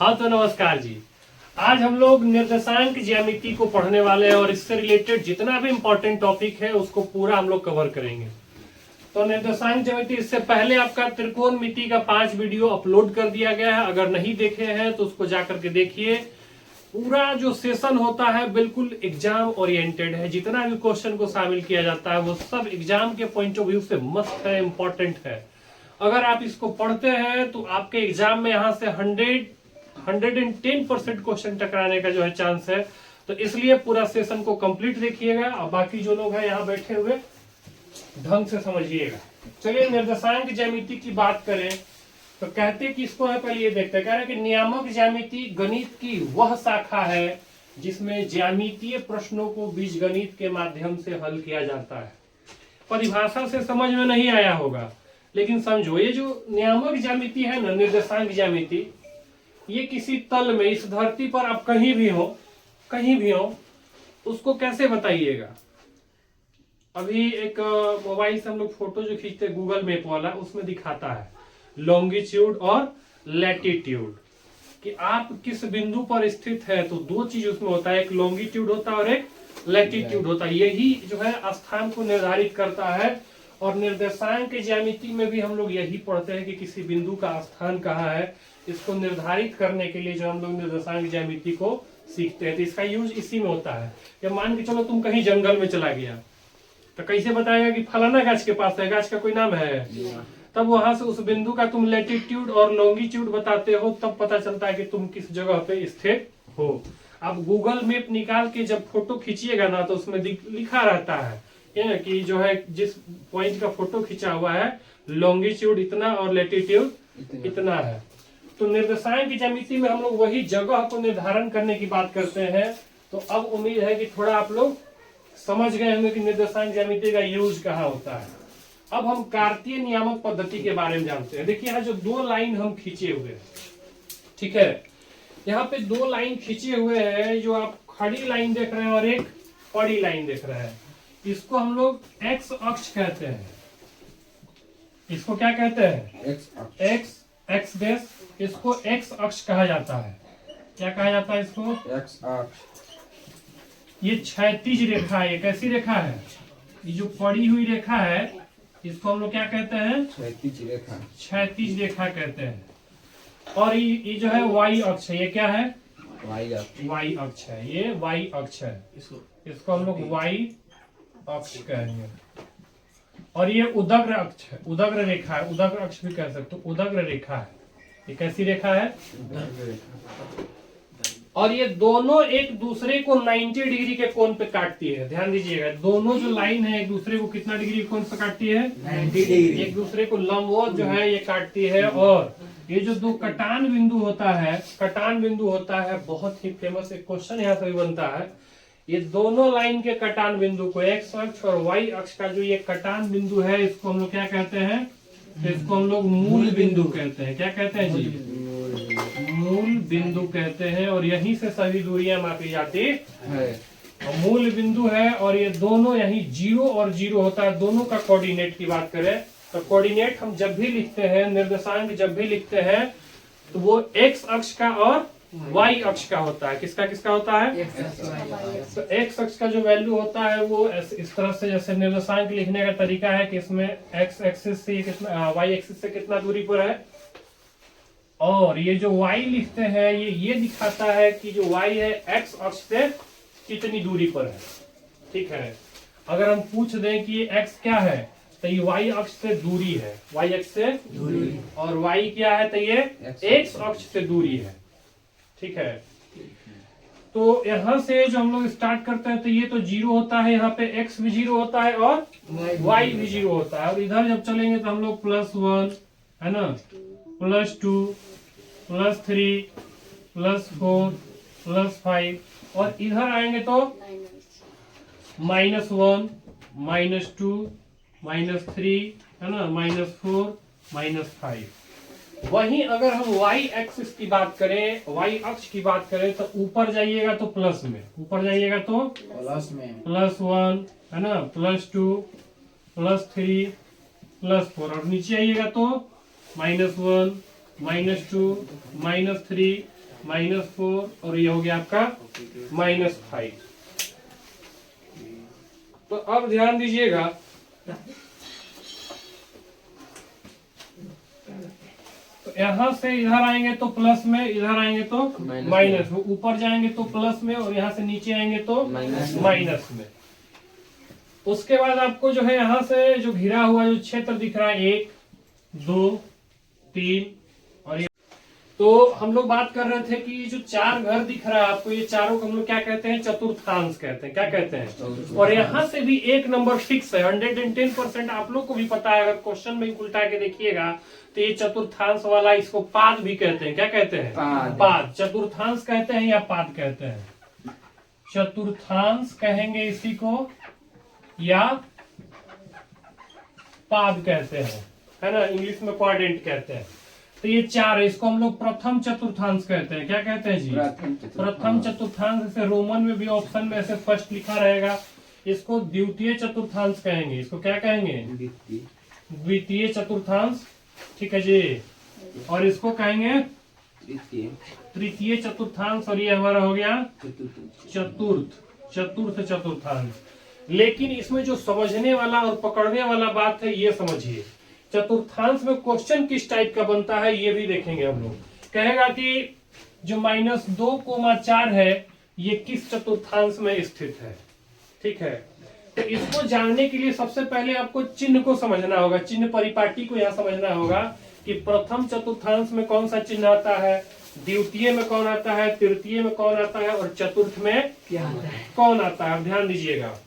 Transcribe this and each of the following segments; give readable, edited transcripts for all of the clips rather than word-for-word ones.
हाँ तो नमस्कार जी। आज हम लोग निर्देशांक ज्यामिति को पढ़ने वाले हैं और इससे रिलेटेड जितना भी इम्पोर्टेंट टॉपिक है उसको पूरा हम लोग कवर करेंगे। तो निर्देशांक ज्यामिति, इससे पहले आपका त्रिकोणमिति का 5 वीडियो अपलोड कर दिया गया है। अगर नहीं देखे हैं तो उसको जाकर के देखिए। पूरा जो सेशन होता है बिल्कुल एग्जाम ओरिएंटेड है। जितना भी क्वेश्चन को शामिल किया जाता है वो सब एग्जाम के पॉइंट ऑफ व्यू से मस्त है, इम्पोर्टेंट है। अगर आप इसको पढ़ते हैं तो आपके एग्जाम में यहाँ से 110% क्वेश्चन टकराने का जो है चांस है। तो इसलिए पूरा सेशन को कंप्लीट देखिएगा और बाकी जो लोग हैं यहाँ बैठे हुए ढंग से समझिएगा। चलिए निर्देशांक ज्यामिति की बात करें तो कहते कि इसको है, पहले ये देखते हैं। कह रहे हैं कि नियामक ज्यामिति गणित की वह शाखा है जिसमें ज्यामितीय प्रश्नों को बीजगणित के माध्यम से हल किया जाता है। परिभाषा से समझ में नहीं आया होगा, लेकिन समझो ये जो नियामक ज्यामिति है ना, निर्देशांक ज्यामिति, ये किसी तल में, इस धरती पर आप कहीं भी हो उसको कैसे बताइएगा। अभी एक मोबाइल से हम लोग फोटो जो खींचते हैं गूगल मैप वाला, उसमें दिखाता है लॉन्गिट्यूड और लैटिट्यूड कि आप किस बिंदु पर स्थित है। तो दो चीज उसमें होता है, एक लॉन्गिट्यूड होता है और एक लैटिट्यूड होता है। यही जो है स्थान को निर्धारित करता है। और निर्देशांक ज्यामिति में भी हम लोग यही पढ़ते हैं कि किसी बिंदु का स्थान कहाँ है। इसको निर्धारित करने के लिए जो हम लोग निर्देशांक ज्यामिति को सीखते हैं, तो इसका यूज इसी में होता है। कि मान के चलो तुम कहीं जंगल में चला गया तो कैसे बताएगा कि फलाना गाछ के पास है, गाछ का कोई नाम है। तब वहां से उस बिंदु का तुम लैटिट्यूड और लॉन्गिट्यूड बताते हो, तब पता चलता है कि तुम किस जगह पे स्थित हो। आप गूगल मैप निकाल के जब फोटो खींचिएगा ना तो उसमें लिखा रहता है कि जो है जिस पॉइंट का फोटो खींचा हुआ है लॉन्गिट्यूड इतना और लैटिट्यूड इतना है। तो निर्देशांक ज्यामिति में हम लोग वही जगह को निर्धारण करने की बात करते हैं। तो अब उम्मीद है कि थोड़ा आप लोग समझ गए होंगे कि निर्देशांक ज्यामिति का यूज कहाँ होता है। अब हम कार्तीय नियामक पद्धति के बारे में जानते हैं। देखिए यहाँ जो दो लाइन हम खींचे हुए हैं, ठीक है, यहाँ पे दो लाइन खींचे हुए हैं। जो आप खड़ी लाइन देख रहे हैं और एक पड़ी लाइन देख रहे हैं, इसको हम लोग एक्स अक्ष कहते हैं। इसको क्या कहते हैं? X dash. इसको एक्स अक्ष कहा जाता है। क्या कहा जाता है इसको? एक्स अक्ष। ये क्षैतिज रेखा है। ये कैसी रेखा है? ये जो पड़ी हुई रेखा है इसको हम लोग क्या कहते हैं? क्षैतिज रेखा। क्षैतिज रेखा कहते हैं। और ये जो है वाई अक्ष है। ये क्या है? वाई अक्ष है। ये वाई अक्ष है। इसको हम लोग वाई अक्ष कहेंगे। और ये उदग्र अक्ष है, उदग्र रेखा है। उदग्र अक्ष भी कह सकते हो, उदग्र रेखा है। ये कैसी रेखा है? और ये दोनों एक दूसरे को 90 डिग्री के कोण पे काटती है। ध्यान दीजिएगा, दोनों जो लाइन है एक दूसरे को कितना डिग्री के कोण से काटती है? 90 डिग्री। एक दूसरे को लंबवत जो है ये काटती है। और ये जो दो कटान बिंदु होता है, कटान बिंदु होता है, बहुत ही फेमस एक क्वेश्चन यहाँ से भी बनता है। ये दोनों लाइन के कटान बिंदु को, एक्स अक्ष और वाई अक्ष का जो ये कटान बिंदु है, इसको हम लोग क्या कहते हैं? तो इसको हम लोग मूल बिंदु कहते हैं। क्या कहते हैं जी? मूल बिंदु कहते हैं। और यहीं से सभी दूरियां मापी जाती है। और मूल बिंदु है और ये दोनों यहीं 0 और 0 होता है। दोनों का कोऑर्डिनेट की बात करें तो कोऑर्डिनेट हम जब भी लिखते हैं, निर्देशांक जब भी लिखते हैं, तो वो एक्स अक्ष का और वाई अक्ष का होता है। किसका किसका होता है? तो एक्स अक्ष का जो वैल्यू होता है वो इस तरह से, जैसे निर्देशांक लिखने का तरीका है कि इसमें एक्स एक्सिस से कितना, वाई एक्सिस से कितना दूरी पर है। और ये जो वाई लिखते हैं ये दिखाता है कि जो वाई है एक्स अक्ष से कितनी दूरी पर है। ठीक है, अगर हम पूछ दें कि एक्स क्या है तो ये वाई अक्ष से दूरी है, वाई अक्ष से दूरी। और वाई क्या है तो ये एक्स अक्ष से दूरी है। ठीक है, तो यहाँ से जो हम लोग स्टार्ट करते हैं तो ये तो 0 होता है, यहाँ पे x भी 0 होता है और y भी 0 होता है। और इधर जब चलेंगे तो हम लोग +1 है ना, +2 +3 +4 +5, और इधर आएंगे तो -1 -2 -3 है ना, -4 -5। वहीं अगर हम y एक्सिस की बात करें, y अक्ष की बात करें, तो ऊपर जाइएगा तो प्लस में, ऊपर जाइएगा तो प्लस में +1 है ना, +2 +3 +4, और नीचे आइएगा तो -1 -2 -3 -4 और ये हो गया आपका -5। तो अब ध्यान दीजिएगा, तो यहां से इधर आएंगे तो प्लस में, इधर आएंगे तो माइनस में, ऊपर जाएंगे तो प्लस में और यहाँ से नीचे आएंगे तो माइनस में। उसके बाद आपको जो है यहाँ से जो घिरा हुआ जो क्षेत्र दिख रहा है 1 2 3 और ये, तो हम लोग बात कर रहे थे कि जो 4 घर दिख रहा है आपको, ये चारों को हम लोग क्या कहते हैं, चतुर्थांश कहते हैं। क्या कहते हैं? और यहाँ से भी एक नंबर फिक्स है, 110%। आप लोग को भी पता है, अगर क्वेश्चन में उल्टा के देखिएगा तो ये चतुर्थांश वाला, इसको पाद भी कहते हैं। क्या कहते हैं? पाद। चतुर्थांश कहते हैं या पाद कहते हैं? चतुर्थांश कहेंगे इसी को, या पाद कहते हैं, है ना, इंग्लिश में क्वाड्रेंट कहते हैं। तो ये 4 है, इसको हम लोग प्रथम चतुर्थांश कहते हैं। क्या कहते हैं जी? प्रथम चतुर्थांश। से रोमन में भी ऑप्शन में ऐसे फर्स्ट लिखा रहेगा। इसको द्वितीय चतुर्थांश कहेंगे। इसको क्या कहेंगे? द्वितीय चतुर्थांश। ठीक है जी। और इसको कहेंगे तृतीय चतुर्थांश। और ये हमारा हो गया चतुर्थ चतुर्थांश। लेकिन इसमें जो समझने वाला और पकड़ने वाला बात है, ये समझिए, चतुर्थांश में क्वेश्चन किस टाइप का बनता है ये भी देखेंगे हम लोग। कहेगा कि जो -2,4 है ये किस चतुर्थांश में स्थित है। ठीक है, तो इसको जानने के लिए सबसे पहले आपको चिन्ह को समझना होगा, चिन्ह परिपाटी को यहाँ समझना होगा कि प्रथम चतुर्थांश में कौन सा चिन्ह आता है, द्वितीय में कौन आता है, तृतीय में कौन आता है और चतुर्थ में क्या आता है, कौन आता है। ध्यान दीजिएगा,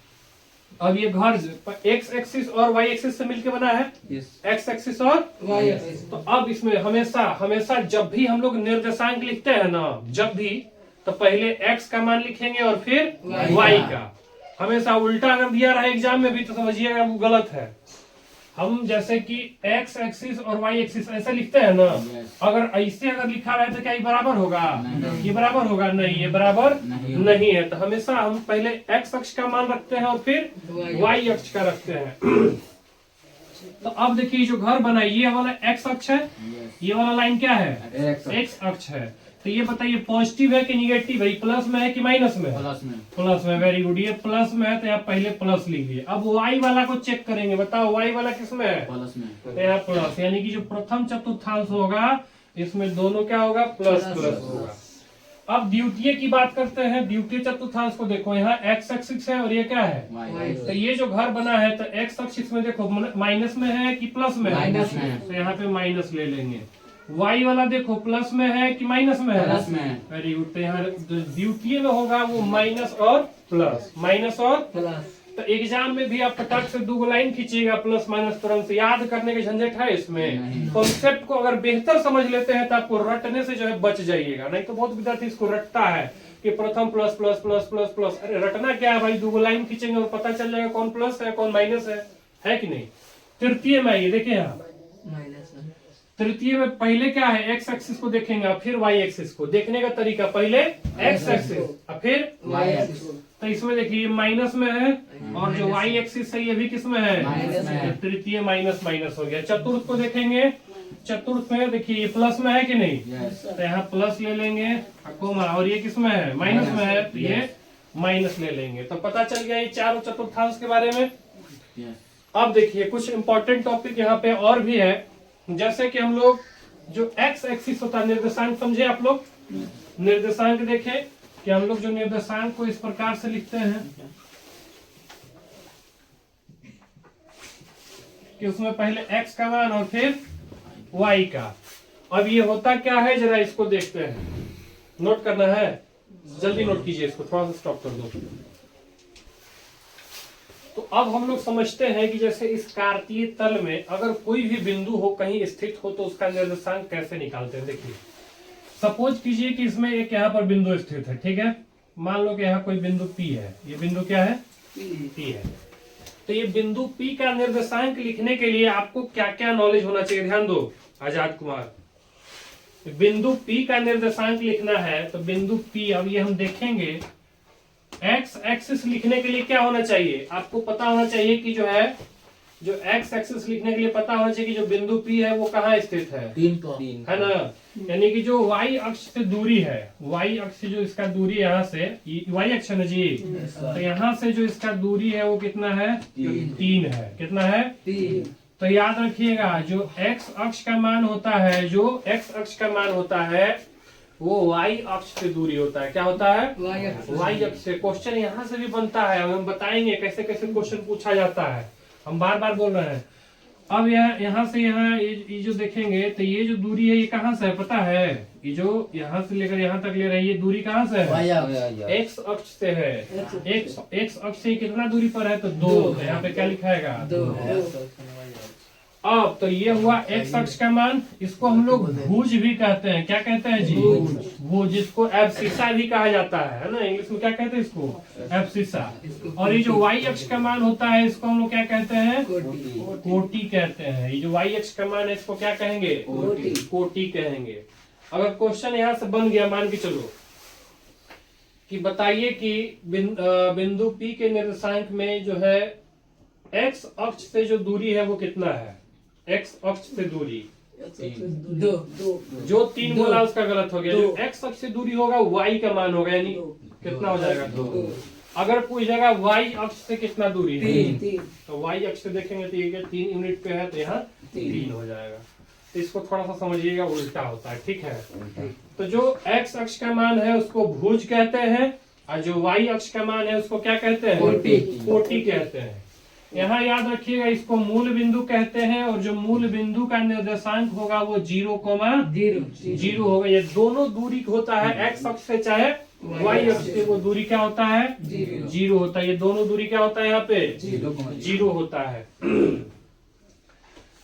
अब ये घर एक्स एक्सिस और वाई एक्सिस से मिलकर बना है। एक्स एक्सिस और वाई एक्सिस। तो अब इसमें हमेशा जब भी हम लोग निर्देशांक लिखते हैं ना, जब भी, तो पहले एक्स का मान लिखेंगे और फिर वाई का। हमेशा उल्टा अगर दिया रहा एग्जाम में भी तो समझिएगा वो गलत है। हम जैसे कि एक्स एक्सिस और वाई एक्सिस ऐसे लिखते हैं ना, अगर ऐसे अगर लिखा रहे तो क्या ये बराबर होगा? ये बराबर होगा? नहीं, ये बराबर नहीं है। तो हमेशा हम पहले एक्स अक्ष का मान रखते हैं और फिर वाई अक्ष का रखते हैं। तो अब देखिए जो घर बना है ये वाला एक्स अक्ष है, ये वाला लाइन क्या है? एक्स अक्ष है। तो ये बताइए पॉजिटिव है कि निगेटिव है, प्लस में है कि माइनस में? प्लस में। वेरी गुड, ये प्लस में है तो यहाँ पहले प्लस लिखिए। अब वाई वाला को चेक करेंगे, बताओ वाई वाला किस में है? प्लस में। तो यहाँ प्लस, यानी कि जो प्रथम चतुर्थांश होगा इसमें दोनों क्या होगा? प्लस प्लस होगा। अब द्वितीय की बात करते हैं। द्वितीय चतुर्थांश को देखो, यहाँ एक्स एक्सिस है और ये क्या है? तो ये जो घर बना है तो एक्स एक्सिस में देखो माइनस में है कि प्लस में है? तो यहाँ पे माइनस ले लेंगे। वाई वाला देखो प्लस में है कि माइनस में है? प्लस में। Very good. तो यहाँ द्वितीय में होगा वो माइनस और प्लस, माइनस और प्लस। तो एग्जाम में भी आप फटाक से 2 लाइन खींचिएगा प्लस माइनस, तुरंत याद करने के झंझट है इसमें। कॉन्सेप्ट को अगर बेहतर समझ लेते हैं तो आपको रटने से जो है बच जाइएगा। नहीं तो बहुत विद्यार्थी इसको रटता है कि प्रथम plus plus plus plus plus. अरे रटना क्या है भाई, 2 लाइन खींचेंगे और पता चल जाएगा कौन प्लस है कौन माइनस है कि नहीं। तृतीय में आइए, देखिए यहाँ तृतीय में पहले क्या है? एक्स एक्सिस को देखेंगे फिर वाई एक्सिस को। देखने का तरीका, पहले एक्स एक्सिस और फिर वाई एक्सिस। तो इसमें देखिए माइनस में है और जो वाई एक्सिस है ये भी किस में है? तृतीय माइनस माइनस हो गया। चतुर्थ को देखेंगे, चतुर्थ में देखिए ये प्लस में है कि नहीं? तो यहाँ प्लस ले लेंगे कोमा, और ये किस में है? माइनस में है, तो ये माइनस ले लेंगे। तो पता चल गया ये चारों चतुर्थांश के बारे में। अब देखिए कुछ इंपॉर्टेंट टॉपिक यहाँ पे और भी है, जैसे कि हम लोग जो एक्स एक्सिस होता है, निर्देशांक समझे आप लोग? निर्देशांक देखें कि हम लोग जो निर्देशांक को इस प्रकार से लिखते हैं कि उसमें पहले एक्स का मान और फिर वाई का। अब ये होता क्या है जरा इसको देखते हैं, नोट करना है, जल्दी नोट कीजिए इसको, थोड़ा सा स्टॉप कर दो। तो अब हम लोग समझते हैं कि जैसे इस कार्तीय तल में अगर कोई भी बिंदु हो कहीं स्थित हो तो उसका निर्देशांक कैसे निकालते हैं। देखिए सपोज कीजिए कि इसमें एक यहाँ पर बिंदु स्थित है, ठीक है। मान लो कि यहाँ कोई बिंदु P है, ये बिंदु क्या है? P है। तो ये बिंदु P का निर्देशांक लिखने के लिए आपको क्या क्या नॉलेज होना चाहिए, ध्यान दो आजाद कुमार। बिंदु P का निर्देशांक लिखना है तो बिंदु P, अब ये हम देखेंगे, एक्स एक्सिस लिखने के लिए क्या होना चाहिए? आपको पता होना चाहिए कि जो है जो एक्स एक्सिस लिखने के लिए पता होना चाहिए कि जो बिंदु P है वो कहाँ स्थित है, है ना। यानी कि जो y अक्ष से दूरी है, y अक्ष से जो इसका दूरी यहाँ से y अक्ष है ना जी, तो यहाँ से जो इसका दूरी है वो कितना है, 3 है। कितना है, 3। तो याद रखिएगा जो x अक्ष का मान होता है, जो x अक्ष का मान होता है वो y अक्ष से दूरी होता है। क्या होता है, y अक्ष से। क्वेश्चन यहाँ से भी बनता है, हम बताएंगे कैसे कैसे क्वेश्चन पूछा जाता है, हम बार बार बोल रहे हैं। अब यहाँ से यहाँ ये जो देखेंगे तो ये जो दूरी है ये कहाँ से है पता है, ये जो यहाँ से लेकर यहाँ तक ले रहे हैं ये दूरी कहाँ से है, x अक्ष से है। x अक्ष से कितना दूरी पर है, तो 2। यहाँ पे क्या लिखाएगा, 2। अब तो ये हुआ x अक्ष का मान, इसको हम लोग भुज भी कहते हैं। क्या कहते हैं जी, भुज, जिसको एब्सिसा भी कहा जाता है ना, इंग्लिश में क्या कहते हैं इसको, एब्सिसा। और ये जो y अक्ष का मान होता है इसको हम लोग क्या कहते हैं, कोटि कहते हैं। ये जो y अक्ष का मान है इसको क्या कहेंगे, कोटि कहेंगे। अगर क्वेश्चन यहाँ से बन गया, मान के चलो कि बताइए कि बिंदु P के निर्देशांक में जो है x अक्ष से जो दूरी है वो कितना है, x अक्ष से दूरी 2। जो 3 बोला उसका गलत हो गया। जो x अक्ष से दूरी होगा y का मान होगा, यानी कितना हो जाएगा, 2। अगर पूछेगा y अक्ष से कितना दूरी है, 3। तो y अक्ष से देखेंगे तो ये 3 यूनिट पे है, तो यहाँ 3 हो जाएगा। तो इसको थोड़ा सा समझिएगा, उल्टा होता है, ठीक है। तो जो x अक्ष का मान है उसको भुज कहते हैं, और जो y अक्ष का मान है उसको क्या कहते हैं, कोटि कहते हैं। यहाँ याद रखिएगा इसको मूल बिंदु कहते हैं, और जो मूल बिंदु का निर्देशांक होगा वो 0,0 होगा। ये दोनों दूरी होता है, x अक्ष से चाहे y अक्ष से, वो दूरी क्या होता है, 0 होता है। ये दोनों दूरी क्या होता है, यहाँ पे 0 होता है।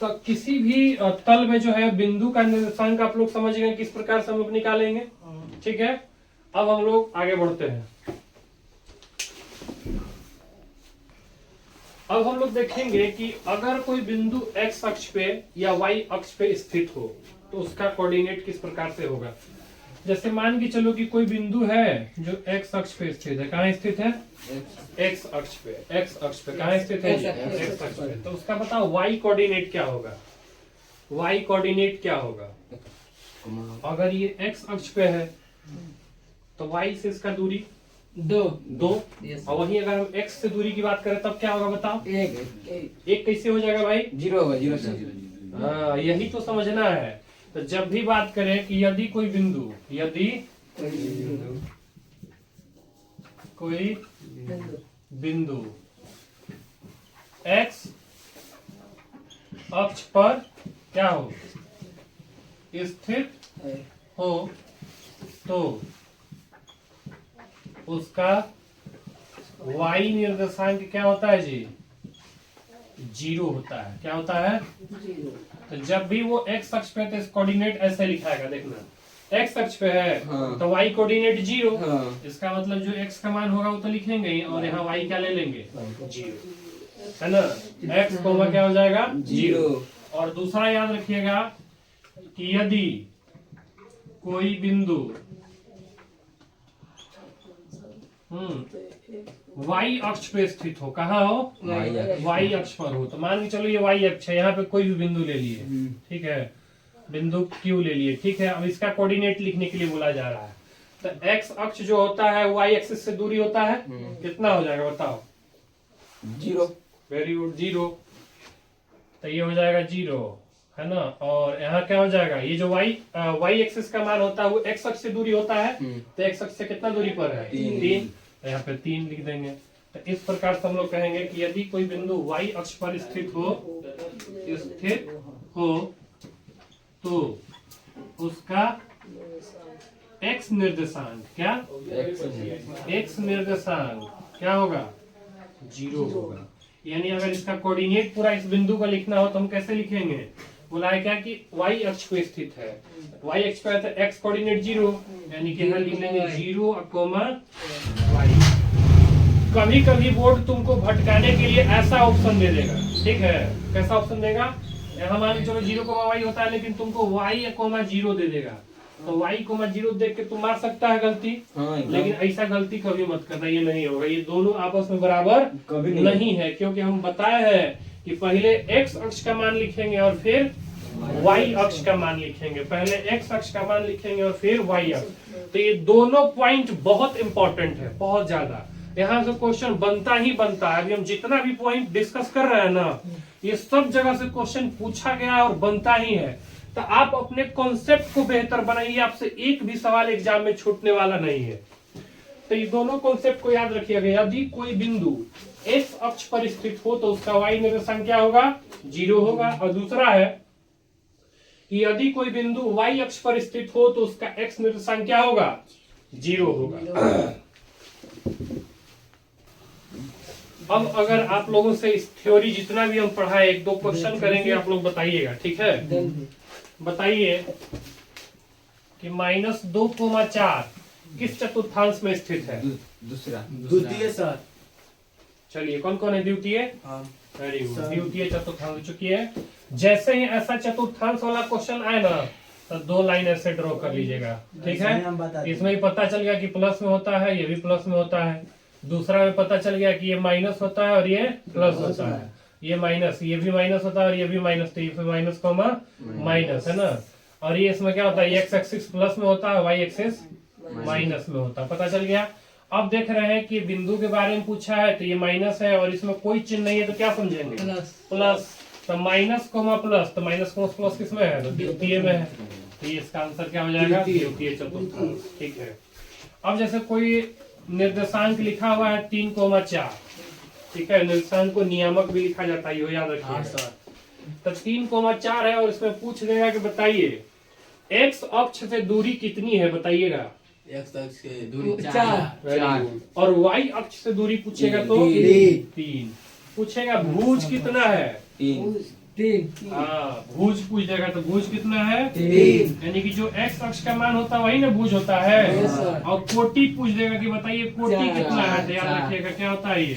तो किसी भी तल में जो है बिंदु का निर्देशांक आप लोग समझ गए किस प्रकार से हम लोग निकालेंगे, ठीक है। अब हम लोग आगे बढ़ते हैं। अब हम लोग देखेंगे कि अगर कोई बिंदु x अक्ष पे या y अक्ष पे स्थित हो तो उसका कोऑर्डिनेट किस प्रकार से होगा। जैसे मान के चलो कि कोई बिंदु है जो x अक्ष पे स्थित है। कहाँ स्थित है, x अक्ष पे। x अक्ष पे कहाँ स्थित है, x अक्ष पे। तो उसका बताओ y कोऑर्डिनेट क्या होगा, y कोऑर्डिनेट क्या होगा। अगर ये x अक्ष पे है तो y से इसका दूरी 2। और वहीं अगर हम x से दूरी की बात करें तब क्या होगा बताओ, 1 कैसे हो जाएगा भाई, 0 होगा, 0। हाँ, यही तो समझना है। तो जब भी बात करें कि यदि कोई बिंदु x अक्ष पर क्या हो, स्थित हो, तो उसका y निर्देशांक क्या होता है जी, 0 होता है। क्या होता है, 0। तो जब भी वो x अक्ष पे, तो इस कोऑर्डिनेट ऐसे लिखाएगा, देखना x अक्ष पे है तो y कोऑर्डिनेट 0। इसका मतलब जो x का मान होगा वो तो लिखेंगे ही, और यहाँ y क्या ले लेंगे, 0, है ना। x कोमा क्या हो जाएगा, 0। और दूसरा याद रखिएगा कि यदि कोई बिंदु y अक्ष पे स्थित हो, कहाँ हो, y अक्ष पर हो। तो मान के चलो ये y अक्ष है, यहाँ पे कोई भी बिंदु ले लिए, ठीक है, बिंदु Q ले लिए, ठीक है। अब इसका कोऑर्डिनेट लिखने के लिए बोला जा रहा है। तो x अक्ष जो होता है y एक्सिस से दूरी होता है, कितना हो जाएगा बताओ, 0। Very good, 0। तो ये हो जाएगा 0, है ना। और यहाँ क्या हो जाएगा, ये जो y एक्सिस का मान होता है वो x अक्ष से दूरी होता है, तो x अक्ष से कितना दूरी पर है, 3। तो यहाँ पे 3 लिख देंगे। तो इस प्रकार से हम लोग कहेंगे कि यदि कोई बिंदु y अक्ष पर स्थित हो तो उसका x निर्देशांक क्या, x निर्देशांक क्या होगा, 0 होगा। यानी अगर इसका कोऑर्डिनेट पूरा इस बिंदु का लिखना हो तो हम कैसे लिखेंगे, बोला है क्या कि y अक्ष पे स्थित है, y अक्ष पे है तो x कोऑर्डिनेट 0, यानी कि यहाँ लिख लेंगे 0, y। कभी कभी बोर्ड तुमको भटकाने के लिए ऐसा ऑप्शन दे देगा, ठीक है। कैसा ऑप्शन देगा, यहाँ मान के चलो 0, y होता है, लेकिन तुमको y, 0 दे देगा। तो y, 0 देख के तुम मार सकता है गलती, लेकिन ऐसा गलती कभी मत करना, ये नहीं होगा। ये दोनों आपस में बराबर कभी नहीं है, क्योंकि हम बताए हैं कि पहले x अक्ष का मान लिखेंगे और फिर y अक्ष का मान लिखेंगे। पहले x अक्ष का मान लिखेंगे और फिर y अक्ष। तो ये दोनों पॉइंट बहुत इंपॉर्टेंट है, बहुत ज्यादा। यहाँ से क्वेश्चन बनता ही बनता है। अभी हम जितना भी पॉइंट डिस्कस कर रहे हैं ना, ये सब जगह से क्वेश्चन पूछा गया और बनता ही है। तो आप अपने कॉन्सेप्ट को बेहतर बनाइए, आपसे एक भी सवाल एग्जाम में छूटने वाला नहीं है। तो ये दोनों कॉन्सेप्ट को याद रखिएगा। यदि कोई बिंदु x अक्ष पर स्थित हो तो उसका y निर्देशांक क्या होगा? 0 होगा। और दूसरा है कि यदि कोई बिंदु y अक्ष पर स्थित हो तो उसका x निर्देशांक क्या होगा? 0 होगा। अब अगर आप लोगों से इस थ्योरी जितना भी हम पढ़ाए, एक दो क्वेश्चन करेंगे, आप लोग बताइएगा, ठीक है? बताइए कि -2,4 किस चतुर्थांश में स्थित है? द्वितीय सर। चलिए, कौन कौन है द्वितीय? वेरी गुड, द्वितीय चतुर्थांश हो चुकी है। जैसे ही ऐसा चतुर्थांश वाला क्वेश्चन आए ना, तो 2 लाइन ऐसे ड्रॉ कर लीजिएगा, ठीक है? इसमें ही पता चल गया कि प्लस में होता है, ये भी प्लस में होता है। दूसरा में पता चल गया कि ये माइनस होता है और ये प्लस होता है। ये माइनस, ये भी माइनस होता है और ये भी माइनस, तो ये माइनस कॉमा माइनस है ना। और ये इसमें क्या होता है? एक्स एक्सिस प्लस में होता है, वाई एक्सिस माइनस में होता है। पता चल गया। अब देख रहे हैं कि बिंदु के बारे में पूछा है, तो ये माइनस है और इसमें कोई चिन्ह नहीं है, तो क्या समझेंगे? प्लस। तो माइनस कोमा प्लस, तो माइनस कोमा प्लस किस में है? तो द्वितीय में है। तो ये इसका आंसर क्या हो जाएगा? द्वितीय चतुर्थांश, ठीक है। अब जैसे कोई निर्देशांक लिखा हुआ है 3,4, ठीक है? निर्देशांक को नियामक भी लिखा जाता है, ये याद रखिए। तो 3,4 है और इसमें पूछ देगा कि बताइए x अक्ष से दूरी कितनी है, बताइएगा। x अक्ष से दूरी 4 और y अक्ष से दूरी पूछेगा तो 3 पूछेगा। भुज कितना है? 3। हाँ, भुज पूछ देगा तो भुज कितना है? 3। यानी कि जो x अक्ष का मान होता है वही ना भुज होता है। और कोटि पूछ देगा कि बताइए कोटि कितना है, तो याद रखिएगा क्या होता है? ये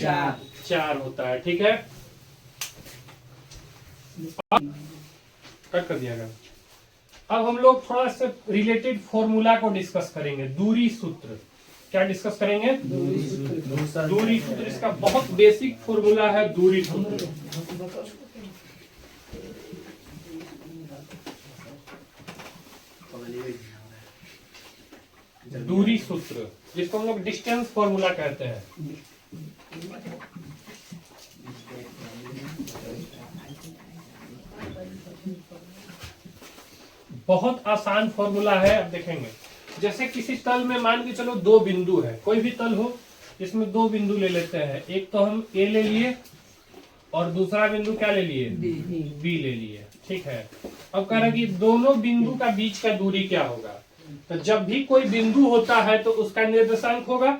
4 होता है, ठीक है? कट कर दिया गया। अब हम लोग थोड़ा सा रिलेटेड फॉर्मूला को डिस्कस करेंगे। दूरी सूत्र, क्या डिस्कस करेंगे? दूरी सूत्र। इसका बहुत बेसिक फॉर्मूला है दूरी सूत्र। दूरी सूत्र जिसको हम लोग डिस्टेंस फॉर्मूला कहते हैं। बहुत आसान फॉर्मूला है। अब देखेंगे, जैसे किसी तल में मान के चलो 2 बिंदु है, कोई भी तल हो, इसमें 2 बिंदु ले लेते हैं। एक तो हम A ले लिए और दूसरा बिंदु क्या ले लिए? B ले लिए, ठीक है? अब कह रहा है कि दोनों बिंदु का बीच का दूरी क्या होगा? तो जब भी कोई बिंदु होता है तो उसका निर्देशांक होगा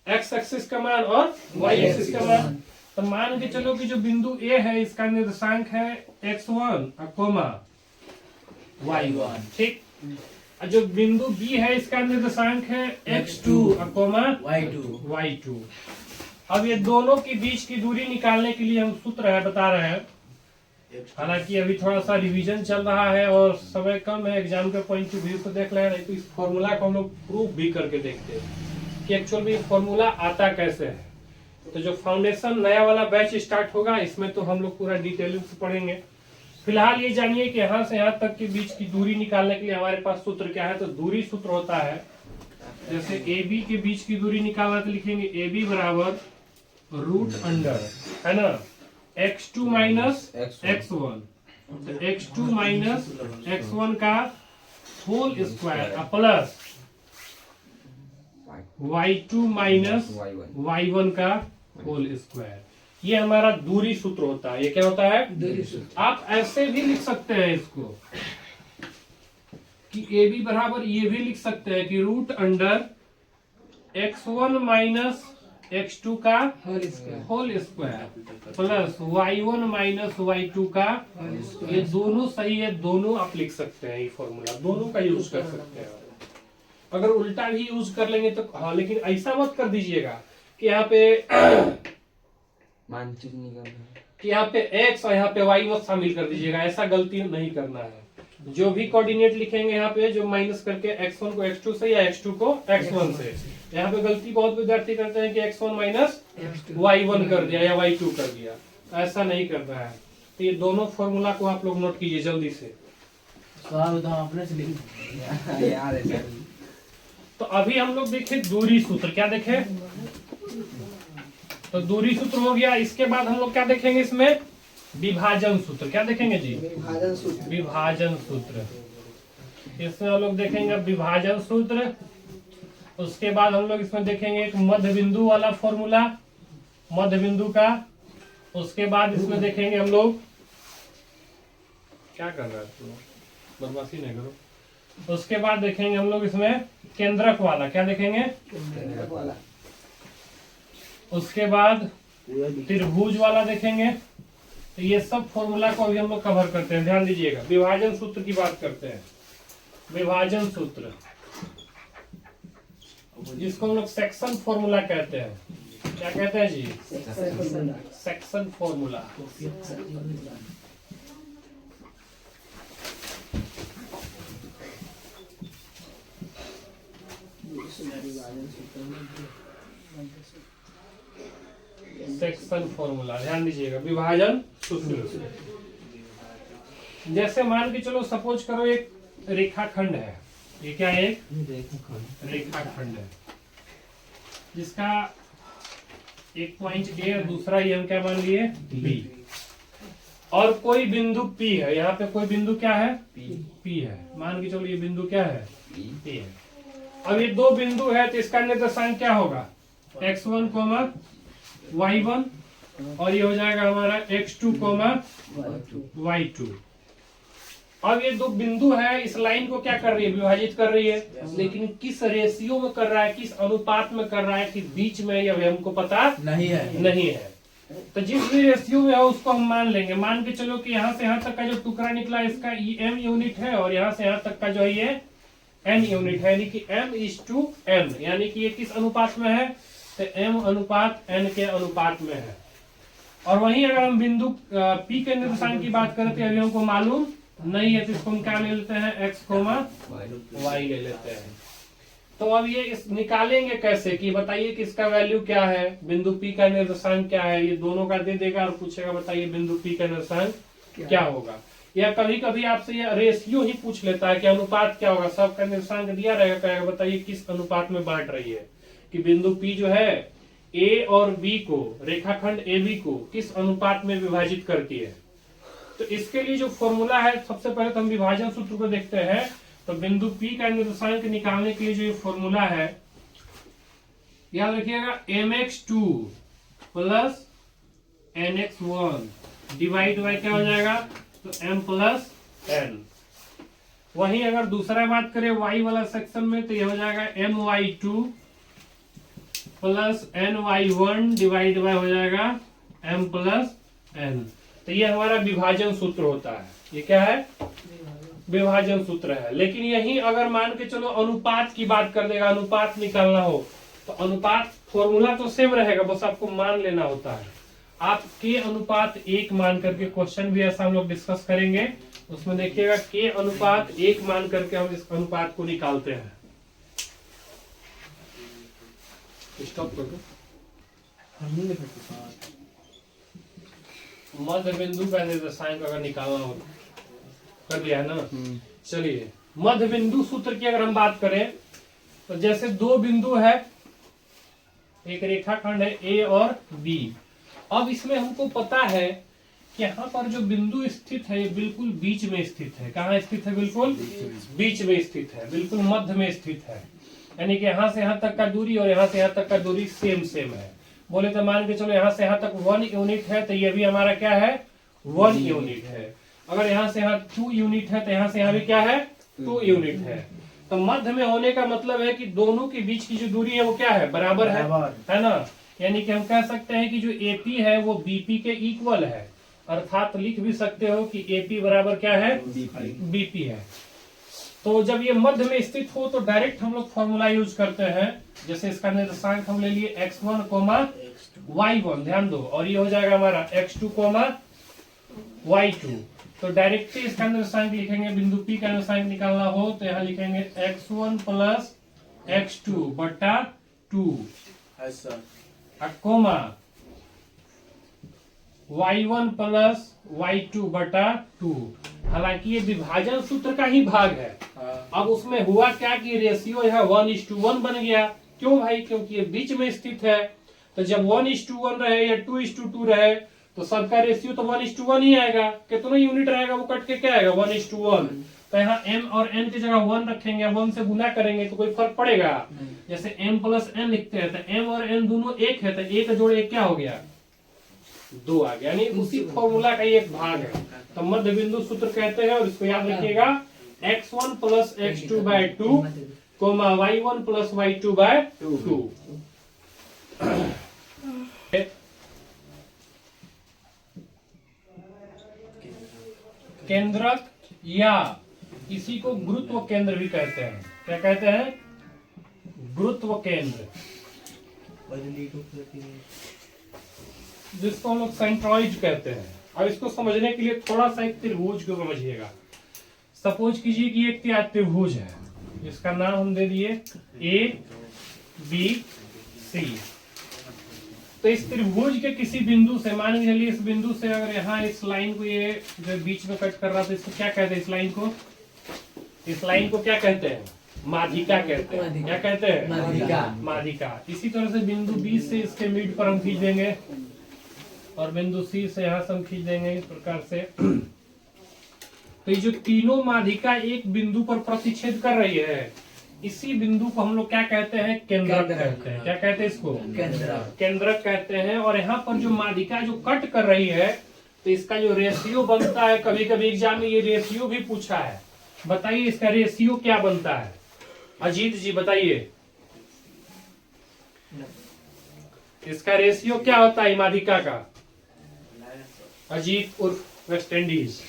x एक्सिस का मान और y एक्सिस का मान। तो मान के चलो कि जो बिंदु A है इसका निर्देशांक है x1 कोमा y1, ठीक? और जो बिंदु B है इसका निर्देशांक है x2 कोमा y2। अब ये दोनों के बीच की दूरी निकालने के लिए हम सूत्र है बता रहे हैं। हालांकि अभी थोड़ा सा रिवीजन चल रहा है और समय कम है, एग्जाम के पॉइंट ऑफ व्यू से देख रहे हैं, तो इस फॉर्मूला को हम लोग प्रूफ भी करके देखते हैं कि एक्चुअल में फॉर्मूला आता कैसे है। तो जो फाउंडेशन नया वाला बैच स्टार्ट होगा इसमें तो हम लोग पूरा डिटेलिंग से पढ़ेंगे। फिलहाल ये जानिए कि यहाँ से यहाँ तक के बीच की दूरी निकालने के लिए हमारे पास सूत्र क्या है। तो दूरी सूत्र होता है, जैसे AB के बीच की दूरी निकालना तो लिखेंगे AB बराबर √, है ना, x2 माइनस x1, तो x2 माइनस x1 का whole square plus y2 minus y1 का होल स्क्वायर। ये हमारा दूरी सूत्र होता है। ये क्या होता है? दूरी सूत्र। आप ऐसे भी लिख सकते हैं इसको कि AB बराबर ये भी लिख सकते हैं कि √ x1 माइनस x2 का whole square plus y1 minus y2 का। ये दोनों सही है, दोनों आप लिख सकते हैं। ये फॉर्मूला दोनों का यूज कर सकते हैं। अगर उल्टा भी यूज कर लेंगे तो हाँ, लेकिन ऐसा मत कर दीजिएगा कि यहाँ पे कि यहाँ पे x और यहाँ पे y मत शामिल कर दीजिएगा। ऐसा गलती नहीं करना है। जो भी कोऑर्डिनेट लिखेंगे यहाँ पे, जो माइनस करके x1 को x2 से या x2 को x1 से, यहाँ पे गलती बहुत विद्यार्थी करते हैं कि x1 माइनस y1 कर दिया या y2 कर दिया। ऐसा नहीं करना है। तो ये दोनों फॉर्मूला को आप लोग नोट कीजिए जल्दी से। सवाल तो अपने से लिख यार है सर। तो अभी हम लोग देखें दूरी सूत्र, क्या देखें? तो दूरी सूत्र हो गया। इसके बाद हम लोग क्या देखेंगे इसमें? विभाजन सूत्र। क्या देखेंगे जी? विभाजन सूत्र। विभाजन सूत्र। इसमें हम लोग देखेंगे विभाजन सूत्र। उसके बाद हम लोग इसमें देखेंगे एक मध्य बिंदु वाला फॉर्मूला, मध्य बिंदु का। उसके बाद इसमें देखेंगे हम लोग, क्या कर रहा है तू, बदमाशी नहीं करो। उसके बाद देखेंगे हम लोग इसमें केंद्रक वाला। क्या देखेंगे? केंद्रक वाला। उसके बाद त्रिभुज वाला देखेंगे। तो ये सब फॉर्मूला को अभी हम लोग कवर करते हैं, ध्यान दीजिएगा। विभाजन सूत्र की बात करते हैं। विभाजन सूत्र जिसको हम लोग सेक्शन फॉर्मूला कहते हैं। क्या कहते हैं जी? Section formula. सेक्शन फॉर्मूला ध्यान दीजिएगा। विभाजन सूत्र जैसे मान के चलो, सपोज करो एक रेखाखंड है। ये क्या है? एक रेखाखंड है जिसका एक पॉइंट ए और दूसरा ये हम क्या मान लिए? बी। और कोई बिंदु पी है। यहाँ पे कोई बिंदु क्या है? पी है। मान के चलो ये बिंदु क्या है? पी है। अब ये दो बिंदु है तो इसका निर्देशांक क्या होगा? x1, y1 और ये हो जाएगा हमारा x2, y2। अब ये दो बिंदु है, इस लाइन को क्या कर रही है? विभाजित कर रही है। लेकिन किस रेशियो में कर रहा है, किस अनुपात में कर रहा है, कि बीच में, ये हमको पता नहीं है। तो जिस भी रेशियो में है उसको हम मान लेंगे। मान के चलो कि यहाँ से यहाँ तक का जो टुकड़ा निकला इसका m यूनिट है और यहाँ से यहाँ तक का जो है ये n यूनिट है, यानी कि m/n, यानी कि ये किस अनुपात में है? तो m अनुपात n के अनुपात में है। और वहीं अगर हम बिंदु P के निर्देशांक की बात करें तो अभी हमको मालूम नहीं है, तो इसको हम क्या ले लेते हैं? x, y ले लेते हैं। तो अब ये इस निकालेंगे कैसे, कि बताइए कि इसका वैल्यू क्या है, बिंदु P का निर्देशांक क्या है। ये दोनों का दे देगा और पूछेगा बताइए बिंदु P का निर्देशांक क्या होगा। या कभी कभी आपसे ये रेशियो ही पूछ लेता है कि अनुपात क्या होगा। सबका निर्देशांक दिया रहेगा, कहेगा बताइए किस अनुपात में बांट रही है, कि बिंदु P जो है A और B को, रेखाखंड AB को किस अनुपात में विभाजित करती है। तो इसके लिए जो फॉर्मूला है, सबसे पहले तो हम विभाजन सूत्र को देखते हैं। तो बिंदु P का निर्देशांक निकालने के लिए जो ये फॉर्मूला है, याद रखिएगा, mx2 plus nx1 divide by क्या हो जाएगा? तो m प्लस n। वहीं अगर दूसरा बात करें y वाला सेक्शन में, तो ये हो जाएगा my2 plus ny1 divide by हो जाएगा m प्लस n। तो ये हमारा विभाजन सूत्र होता है। ये क्या है? विभाजन सूत्र है। लेकिन यही अगर मान के चलो अनुपात की बात कर देगा, अनुपात निकालना हो, तो अनुपात फॉर्मूला तो सेम रहेगा, बस आपको मान लेना होता है। आप के अनुपात 1 मान करके, क्वेश्चन भी ऐसा हम लोग डिस्कस करेंगे, उसमें देखिएगा के अनुपात 1 मान करके हम इस अनुपात को निकालते हैं। स्टॉप कर दो। मध्य बिंदु का निर्देशांक अगर निकालना हो, कर लिया है ना। चलिए, मध्य बिंदु सूत्र की अगर हम बात करें, तो जैसे दो बिंदु है, एक रेखाखंड है A और B। अब इसमें हमको पता है कि यहाँ पर जो बिंदु स्थित है ये बिल्कुल बीच में स्थित है। कहाँ स्थित है? बिल्कुल बीच में स्थित है, बिल्कुल मध्य में स्थित है। यानी कि यहाँ से यहाँ तक का दूरी और यहाँ से यहाँ तक का दूरी सेम है। बोले तो मान के चलो यहाँ से यहाँ तक 1 यूनिट है, तो ये भी हमारा क्या है? 1 यूनिट है। अगर यहाँ से यहाँ 2 यूनिट है, तो यहाँ से यहाँ भी क्या है? 2 यूनिट है। तो मध्य में होने का मतलब है कि दोनों के बीच की जो दूरी है वो क्या है? बराबर है ना। यानी कि हम कह सकते हैं कि जो AP है वो BP के इक्वल है। अर्थात लिख भी सकते हो कि AP बराबर क्या है? BP है। तो जब ये मध्य में स्थित हो तो डायरेक्ट हम लोग फॉर्मूला यूज करते हैं। जैसे इसका निर्देशांक हम ले लिए x1, y1, ध्यान दो, और ये हो जाएगा हमारा x2, y2। तो डायरेक्टली इसका निर्देशांक लिखेंगे। बिंदु P का निर्देशांक निकालना हो तो यहाँ लिखेंगे x1 प्लस x2 बटा 2, कोमा y1 प्लस y2 बटा 2। हालांकि ये विभाजन सूत्र का ही भाग है। अब उसमें हुआ क्या कि रेशियो यह 1:1 बन गया। क्यों भाई? क्योंकि ये बीच में स्थित है। तो जब 1:1 रहे या 2:2 रहे तो सबका रेशियो तो 1:1 ही आएगा। कितना यूनिट रहेगा वो कट के क्या आएगा? 1:1। तो यहाँ m और n की जगह 1 रखेंगे, 1 से गुना करेंगे तो कोई फर्क पड़ेगा? जैसे m प्लस n लिखते हैं तो m और n दोनों एक है, तो एक जोड़ एक क्या हो गया? 2 आ गया। यानी उसी फॉर्मूला का ही एक भाग है। तो मध्य बिंदु सूत्र कहते हैं, और इसको याद रखिएगा x1 plus x2 by 2 comma y1 plus y2 by 2। केंद्रक या इसी को गुरुत्व केंद्र भी कहते हैं। क्या कहते हैं? गुरुत्व केंद्र, जिसको हम लोग सेंट्रॉइड कहते हैं। अब इसको समझने के लिए थोड़ा सा एक त्रिभुज को समझिएगा। सपोज कीजिए कि एक त्रिभुज है, इसका नाम हम दे दिए ABC। तो इस त्रिभुज के किसी बिंदु से, मान के चलिए इस बिंदु से अगर यहाँ इस लाइन को ये जो बीच में कट कर रहा था, इसको क्या कहते हैं? इस लाइन को क्या कहते हैं? माध्यिका कहते हैं। क्या कहते हैं? माध्यिका। इसी तरह से बिंदु B से इसके मिड पर हम खींच देंगे, और बिंदु C से यहाँ से हम खींच देंगे इस प्रकार से। तो ये जो तीनों माध्यिका एक बिंदु पर प्रतिच्छेद कर रही है, इसी बिंदु को हम लोग क्या कहते हैं? केंद्रक कहते हैं। क्या कहते हैं इसको? केंद्रक कहते हैं। और यहाँ पर जो माध्यिका जो कट कर रही है, तो इसका जो रेशियो बनता है, कभी कभी एग्जाम में ये रेशियो भी पूछा है। बताइए इसका रेशियो क्या बनता है? अजीत जी बताइए, इसका रेशियो क्या होता है माध्यिका का? अजीत उर्फ वेस्ट इंडीज।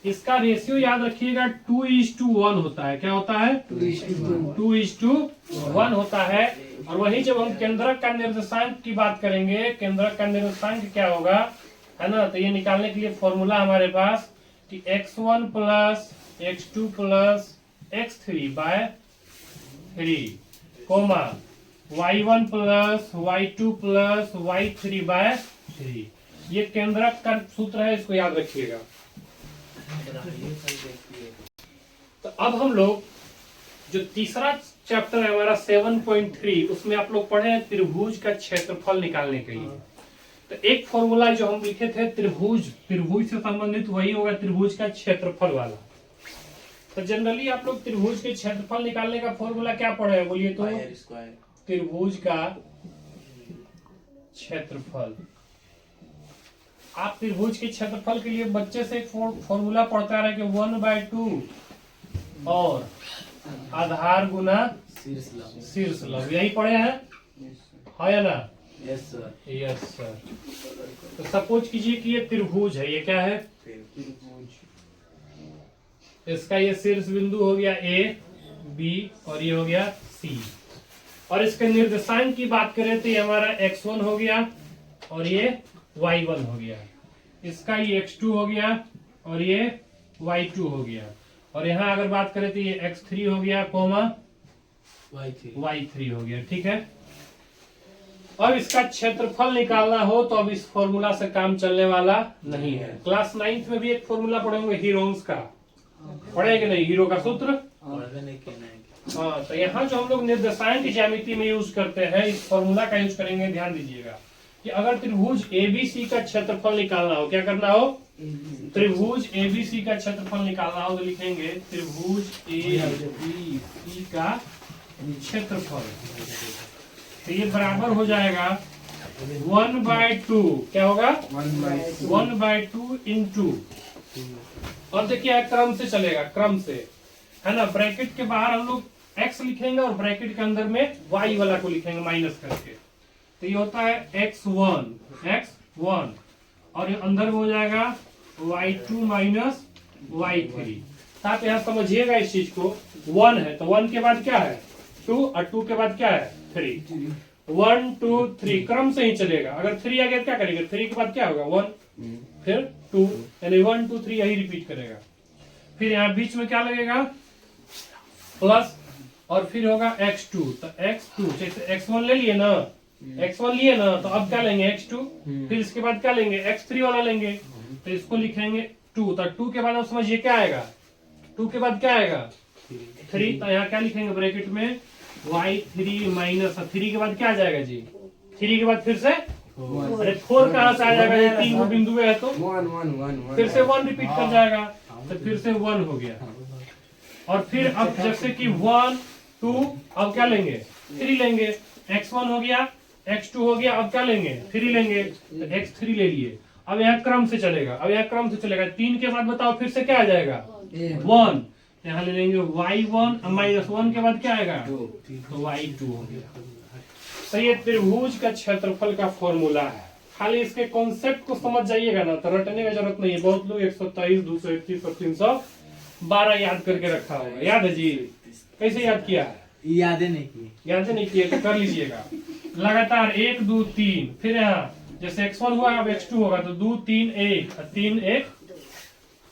इसका रेशियो याद रखिएगा 2:1 होता है। क्या होता है? 2:1 होता है। और वही जब हम केंद्रक का निर्देशांक की बात करेंगे, केंद्रक का निर्देशांक क्या होगा, है ना? तो ये निकालने के लिए फॉर्मूला हमारे पास कि x1 plus x2 plus x3 by 3 comma y1 plus y2 plus y3 by 3। ये केंद्रक का सूत्र है, इसको याद रखिएगा। तो अब हम लोग जो तीसरा चैप्टर है हमारा 7.3, उसमें आप लोग पढ़े हैं त्रिभुज का क्षेत्रफल निकालने के लिए। तो एक फॉर्मूला जो हम लिखे थे त्रिभुज से संबंधित, वही होगा त्रिभुज का क्षेत्रफल वाला। तो जनरली आप लोग त्रिभुज के क्षेत्रफल निकालने का फॉर्मूला क्या पढ़े हैं? बोलिए तो। त्रिभुज का क्षेत्रफल। आप त्रिभुज के क्षेत्रफल के लिए बच्चे से एक फॉर्मूला पढ़ता रहे कि 1/2 और आधार गुना शीर्ष लंब। यही पढ़े हैं, है या ना? Yes sir. तो सपोज कीजिए कि ये त्रिभुज है। ये क्या है? इसका ये शीर्ष बिंदु हो गया A, B और ये हो गया C। और इसके निर्देशांक की बात करें तो ये हमारा x1 हो गया और ये y1 हो गया। इसका ये x2 हो गया और ये y2 हो गया। और यहाँ अगर बात करें तो ये x3 हो गया कोमा y3 हो गया। ठीक है। अब इसका क्षेत्रफल निकालना हो तो अब इस फॉर्मूला से काम चलने वाला नहीं है। क्लास 9th में भी एक फॉर्मूला पढ़ेंगे हीरोन्स का, पढ़ेंगे नहीं? हीरो का सूत्र। हाँ, तो यहाँ जो हम लोग निर्देशांक ज्यामिति में यूज करते हैं, इस फॉर्मूला का यूज करेंगे। ध्यान दीजिएगा कि अगर त्रिभुज ABC का क्षेत्रफल निकालना हो, क्या करना हो? त्रिभुज ABC का क्षेत्रफल निकालना हो तो लिखेंगे त्रिभुज ABC का क्षेत्रफल। तो ये बराबर हो जाएगा 1/2। क्या होगा? 1/2 इंटू, और देखिए क्रम से चलेगा, क्रम से, है ना? ब्रैकेट के बाहर हम लोग x लिखेंगे और ब्रैकेट के अंदर में y वाला को लिखेंगे माइनस करके। तो ये होता है x1 और ये अंदर में हो जाएगा y2 माइनस y3। आप यहाँ समझिएगा इस चीज को। 1 है तो 1 के बाद क्या है? 2 और 2 के बाद क्या है? 3। 1 2 3 क्रम से ही चलेगा। अगर 3 आ गया क्या करेंगे? 3 के बाद क्या होगा? 1 फिर 2, यानी 1 2 3 यही रिपीट करेगा। फिर यहाँ बीच में क्या लगेगा? प्लस, और फिर होगा x2। तो x2 जैसे x1 ले लिए ना, x1 लिए ना, तो अब क्या लेंगे x2, फिर इसके बाद क्या लेंगे x3 वाला लेंगे, तो इसको लिखेंगे 2, तो 2 के बाद अब समझिए क्या आएगा, 2 के बाद क्या आएगा 3, तो यहाँ क्या लिखेंगे ब्रैकेट में y3 माइनस 3 के बाद क्या आ जाएगा जी, 3 के बाद फिर से अरे 4 कहाँ से आ जाएगा, ये 3 को बिंदु है तो 1 फिर से 1 रिपीट कर जाएगा, तो फिर से 1 हो गया। और फिर अब जैसे कि 1 2 अब क्या लेंगे 3 लेंगे, x1 हो गया x2 हो गया, अब क्या लेंगे 3 लेंगे, तो x3 ले लिए। अब यहाँ क्रम से चलेगा, अब यहाँ क्रम से चलेगा, 3 के बाद बताओ फिर से क्या आ जाएगा 1, यहाँ ले लेंगे y1 माइनस 1 के बाद क्या आएगा तो y2 हो गया। तो ये त्रिभुज का क्षेत्रफल का फॉर्मूला है, खाली इसके कॉन्सेप्ट को समझ जाइएगा ना तो रटने की जरूरत नहीं है। बहुत लोग 123 231 और 312 याद करके रखा होगा, याद है जी, कैसे याद किया है, यादें नहीं की, याद नहीं किया तो कर लीजिएगा लगातार 1 2 3, फिर यहाँ जैसे x1 हुआ अब x2 होगा तो 2 3 1 3 1,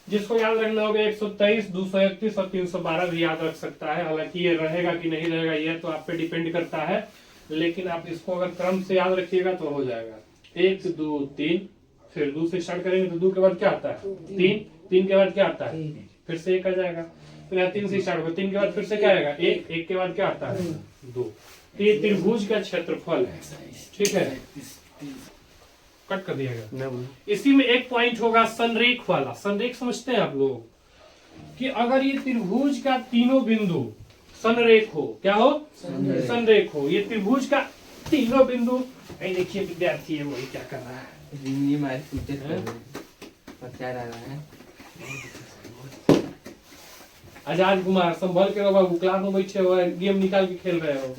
जिसको याद रखना होगा 123 231 और 312 भी याद रख सकता है। हालांकि ये रहेगा कि नहीं रहेगा ये तो आप पे डिपेंड करता है, लेकिन आप इसको अगर क्रम से याद रखिएगा तो हो जाएगा। 1 2 3, फिर 2 से स्टार्ट करेंगे तो 2 के बाद क्या आता है 3, 3 के बाद क्या आता है फिर से 1 आ जाएगा, फिर यहाँ 3 से स्टार्ट होगा, 3 के बाद फिर से क्या आएगा 1, 1 के बाद क्या आता है 2। तो ये त्रिभुज का क्षेत्रफल है, ठीक है, कट कर दिया गया। इसी में एक पॉइंट होगा संरेख वाला। संरेख समझते हैं आप लोग कि अगर ये त्रिभुज का तीनों बिंदु संरेख हो, क्या हो संरेख हो, ये त्रिभुज का तीनों बिंदु, देखिए विद्यार्थी है वही क्या कर रहा है, आजाद कुमार संभल के रहो बाबू, क्लास में बैठे हो गेम निकाल के खेल रहे हो,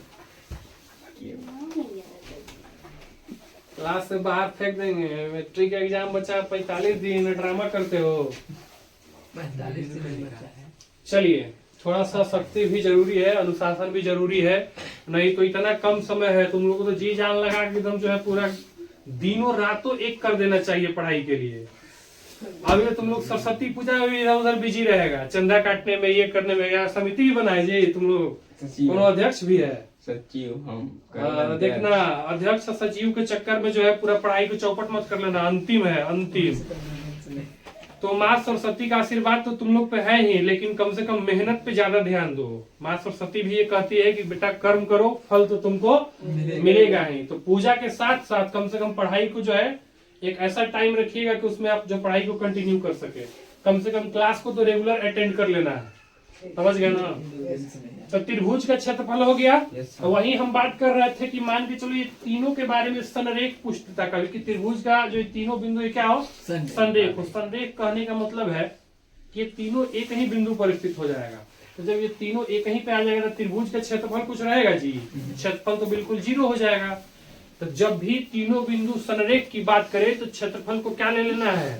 क्लास से बाहर फेंक देंगे। मैट्रिक एग्जाम बचा 45 दिन, ड्रामा करते हो। 45 दिन बचा है। चलिए थोड़ा सा सख्ती भी जरूरी है, अनुशासन भी जरूरी है, नहीं तो इतना कम समय है, तुम लोगों को तो जी जान लगा के एकदम जो है पूरा दिनों रातों एक कर देना चाहिए पढ़ाई के लिए। अभी तुम लोग सरस्वती पूजा में इधर उधर बिजी रहेगा, चंदा काटने में, ये करने में, या समिति भी बनाए जी तुम लोग, कोनो अध्यक्ष भी है सचिव हम देखना, अध्यक्ष सचिव के चक्कर में जो है पूरा पढ़ाई को चौपट मत कर लेना, अंतिम है अंतिम। तो माँ सरस्वती का आशीर्वाद तो तुम लोग पे है ही, लेकिन कम से कम मेहनत पे ज्यादा ध्यान दो। माँ सरस्वती भी ये कहती है कि बेटा कर्म करो फल तो तुमको मिलेगा ही। तो पूजा के साथ साथ कम से कम पढ़ाई को जो है एक ऐसा टाइम रखिएगा कि उसमें आप जो पढ़ाई को कंटिन्यू कर सके। कम से कम क्लास को तो रेगुलर अटेंड कर लेना है, समझ गए ना। तो त्रिभुज का क्षेत्रफल हो गया। तो वही हम बात कर रहे थे कि मान के चलो ये तीनों के बारे में संरेख पुष्टता का, कि त्रिभुज का जो तीनों बिंदु ये क्या हो संरेख हो। संरेख कहने का मतलब है कि ये तीनों एक ही बिंदु पर स्थित हो जाएगा। तो जब ये तीनों एक ही पे आ जाएगा तो त्रिभुज का क्षेत्रफल कुछ रहेगा जी, क्षेत्रफल तो बिल्कुल 0 हो जाएगा। तो जब भी तीनों बिंदु संरेख की बात करें तो क्षेत्रफल को क्या ले लेना है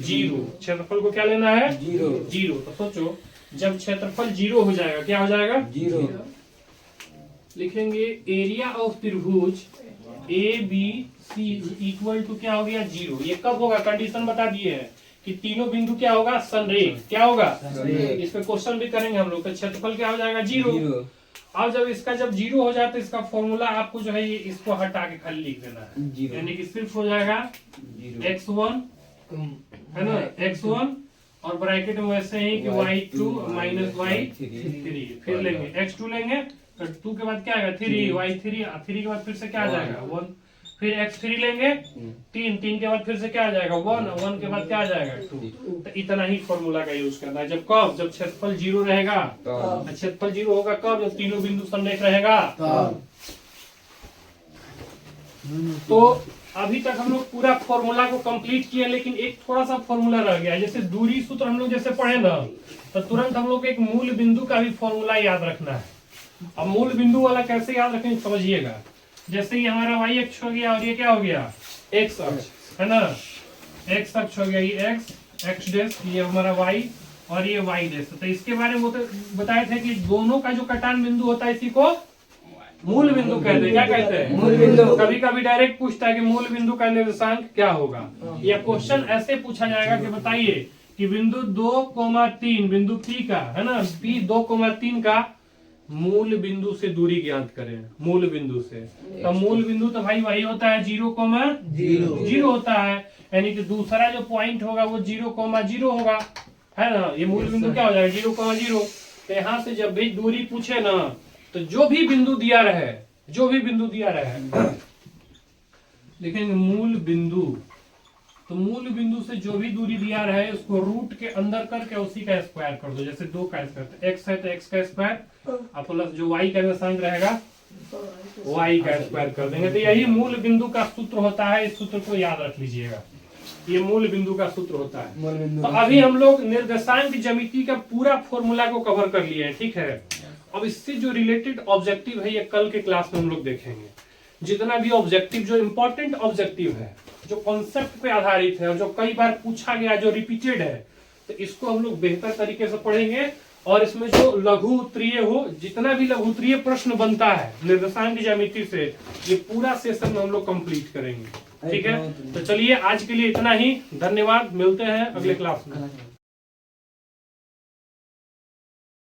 0। क्षेत्रफल को क्या लेना है 0। तो सोचो जब क्षेत्रफल 0 हो जाएगा क्या हो जाएगा 0। लिखेंगे एरिया ऑफ त्रिभुज ABC इक्वल टू क्या हो गया 0। ये कब होगा, कंडीशन बता दिए है कि तीनों बिंदु क्या होगा संरेख, क्या होगा इस पे क्वेश्चन भी करेंगे हम लोग। तो क्षेत्रफल क्या हो जाएगा 0। अब जब इसका जब 0 हो जाए तो इसका फॉर्मूला आपको जो है ये इसको हटा के खाली लिख देना है, यानी कि सिर्फ हो जाएगा x1 है ना, x1 और ब्रैकेट में वैसे ही कि y2 माइनस y3, फिर लेंगे x2 लेंगे तो 2 के बाद क्या आएगा 3, y3 3 के बाद फिर से क्या आ जाएगा 1, फिर x3 लेंगे 3 के बाद फिर से क्या आ जाएगा 1 के बाद क्या आ जाएगा 2। तो इतना ही फॉर्मूला का यूज करना है। जब कब, जब क्षेत्रफल 0 रहेगा, क्षेत्रफल 0 होगा कब, जब तीनों बिंदु संरेख रहेगा। तो अभी तक हम लोग पूरा फॉर्मूला को कंप्लीट किया, लेकिन एक थोड़ा सा फॉर्मूला रह गया। जैसे दूरी सूत्र हम लोग जैसे पढ़े ना, तो तुरंत हम लोग एक मूल बिंदु का भी फॉर्मूला याद रखना है। अब मूल बिंदु वाला कैसे याद रखेंगे समझिएगा। जैसे ये हमारा y अक्ष हो गया और ये क्या हो गया x अक्ष है ना, x अक्ष हो गया, ये x डैश, ये हमारा y और ये y डैश। तो इसके बारे में बताए थे कि दोनों का जो कटान बिंदु होता है इसी को मूल बिंदु कहते हैं। क्या कहते हैं मूल बिंदु। कभी कभी डायरेक्ट पूछता है कि मूल बिंदु का निर्देशांक क्या होगा। यह क्वेश्चन ऐसे पूछा जाएगा कि बताइए कि बिंदु 2,3 बिंदु P का है ना, P 2,3 का मूल बिंदु से दूरी ज्ञात करें, मूल बिंदु से। तो मूल बिंदु तो भाई वही होता है 0,0 होता है, यानी कि दूसरा जो पॉइंट होगा वो 0,0 होगा, है ना। ये मूल बिंदु क्या हो जाएगा 0,0। तो यहाँ से जब भी दूरी पूछे ना, तो जो भी बिंदु दिया रहे देखेंगे मूल बिंदु, तो मूल बिंदु से जो भी दूरी दिया रहे उसको रूट के अंदर करके उसी का स्क्वायर कर दो। जैसे 2 का स्क्वायर, x है तो x का स्क्वायर और प्लस जो y का निर्देशांक रहेगा y का स्क्वायर कर देंगे। तो यही मूल बिंदु का सूत्र होता है, इस सूत्र को याद रख लीजिएगा, ये मूल बिंदु का सूत्र होता है। तो अभी हम लोग निर्देशांक ज्यामिति का पूरा फॉर्मूला को कवर कर लिए हैं, ठीक है। अब इससे जो रिलेटेड ऑब्जेक्टिव है ये कल के क्लास में हम लोग देखेंगे। जितना भी ऑब्जेक्टिव, जो इम्पोर्टेंट ऑब्जेक्टिव है, जो कॉन्सेप्ट पे आधारित है और जो कई बार पूछा गया, जो रिपीटेड है, तो इसको हम लोग बेहतर तरीके से पढ़ेंगे। और इसमें जो लघु उत्तरीय हो, जितना भी लघु उत्तरीय प्रश्न बनता है निर्देशांक ज्यामिति से, ये पूरा सेशन में हम लोग कंप्लीट करेंगे, ठीक है। तो चलिए आज के लिए इतना ही, धन्यवाद, मिलते हैं अगले क्लास में।